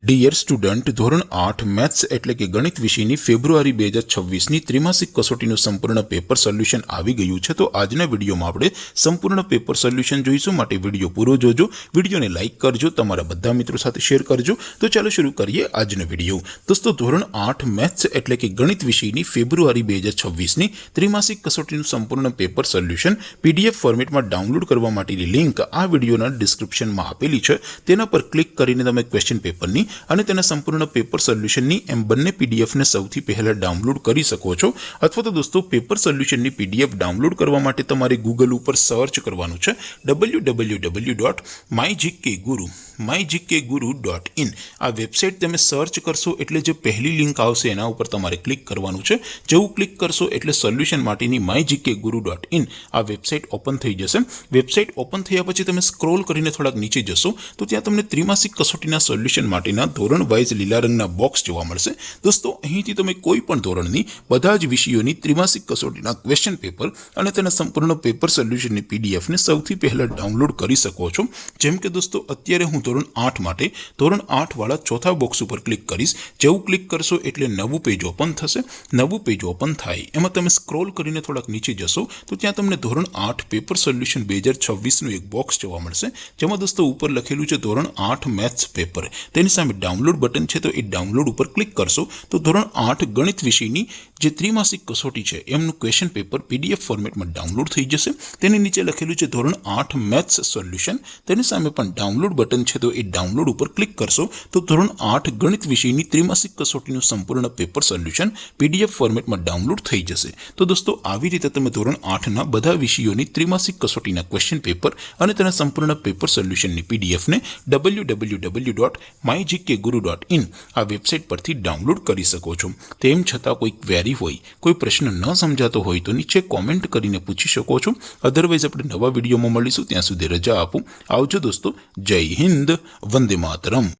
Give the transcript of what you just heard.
Dear student, ધોરણ 8 maths એટલે કે ગણિત વિષયની ફેબ્રુઆરી 2026ની ત્રિમાસિક કસોટીનું સંપૂર્ણ પેપર સોલ્યુશન આવી ગયું છે। તો આજના વિડીયોમાં આપણે સંપૂર્ણ પેપર સોલ્યુશન જોઈશું, માટે વિડીયો પૂરો જોજો, વિડીયોને લાઇક કરજો, તમારા બધા મિત્રો સાથે શેર કરજો। તો ચાલો શરૂ કરીએ આજનો વિડીયો। દોસ્તો, ધોરણ 8 મેથ્સ એટલે કે ગણિત વિષયની ફેબ્રુઆરી 2026ની ત્રિમાસિક કસોટીનું સંપૂર્ણ પેપર સોલ્યુશન PDF ફોર્મેટમાં ડાઉનલોડ કરવા માટેની લિંક આ વિડીયોના ડિસ્ક્રિપ્શનમાં આપેલી છે। તેના પર ક્લિક કરીને તમે ક્વેશ્ચન પેપરની અને તેના સંપૂર્ણ પેપર સોલ્યુશનની એમ બંને પીડીએફને સૌથી પહેલા ડાઉનલોડ કરી શકો છો। અથવા તો દોસ્તો, પેપર સોલ્યુશનની પીડીએફ ડાઉનલોડ કરવા માટે તમારે ગૂગલ ઉપર સર્ચ કરવાનું છે www.mygkguru.in। આ વેબસાઇટ તમે સર્ચ કરશો એટલે જે પહેલી લિંક આવશે એના ઉપર તમારે ક્લિક કરવાનું છે। જેવું ક્લિક કરશો એટલે સોલ્યુશન માટેની mygkguru.in આ વેબસાઇટ ઓપન થઈ જશે। વેબસાઇટ ઓપન થયા પછી તમે સ્ક્રોલ કરીને થોડાક નીચે જશો તો ત્યાં તમને ત્રિમાસિક કસોટીના સોલ્યુશન માટેના ધોરણ વાઇઝ લીલા રંગના બોક્સ જોવા મળશે। દોસ્તો, અહીંથી તમે કોઈ પણ ધોરણની બધા જ વિષયોની ત્રિમાસિક કસોટીના ક્વેશ્ચન પેપર અને તેના સંપૂર્ણ પેપર સોલ્યુશનની પીડીએફને સૌથી પહેલા ડાઉનલોડ કરી શકો છો। જેમ કે દોસ્તો, અત્યારે હું ધોરણ 8 માટે ધોરણ 8 વાળા ચોથા બોક્સ ઉપર ક્લિક કરીશ। જેવું ક્લિક કરશો એટલે નવું પેજ ઓપન થશે। નવું પેજ ઓપન થાય એમાં તમે સ્ક્રોલ કરીને થોડાક નીચે જશો તો ત્યાં તમને ધોરણ 8 પેપર સોલ્યુશન 2026નું એક બોક્સ જોવા મળશે, જેમાં દોસ્તો ઉપર લખેલું છે ધોરણ 8 મેથ્સ પેપર। તેની સામે ડાઉનલોડ બટન છે, તો એ ડાઉનલોડ ઉપર ક્લિક કરશો તો ધોરણ 8 ગણિત વિષયની જે ત્રિમાસિક કસોટી છે એમનું ક્વેશ્ચન પેપર PDF ફોર્મેટમાં ડાઉનલોડ થઈ જશે। તેની નીચે લખેલું છે ધોરણ 8 મેથ્સ સોલ્યુશન, તેની સામે પણ ડાઉનલોડ બટન છે, તો એ ડાઉનલોડ ઉપર ક્લિક કરશો તો ધોરણ 8 ગણિત વિષયની ત્રિમાસિક કસોટીનું સંપૂર્ણ પેપર સોલ્યુશન PDF ફોર્મેટમાં ડાઉનલોડ થઈ જશે। તો દોસ્તો, આવી રીતે તમે ધોરણ 8ના બધા વિષયોની ત્રિમાસિક કસોટીના ક્વેશ્ચન પેપર અને તેના સંપૂર્ણ પેપર સોલ્યુશનની પીડીએફને www.mygkguru.in આ વેબસાઇટ પરથી ડાઉનલોડ કરી શકો છો। તેમ છતાં કોઈ ક્વેરી હોય, કોઈ પ્રશ્ન ન સમજાતો હોય તો નીચે કોમેન્ટ કરીને પૂછી શકો છો। અધરવાઇઝ આપણે નવા વિડીયોમાં મળીશું, ત્યાં સુધી રજા આપો। આવજો દોસ્તો, જય હિન્દ, વંદે માતરમ।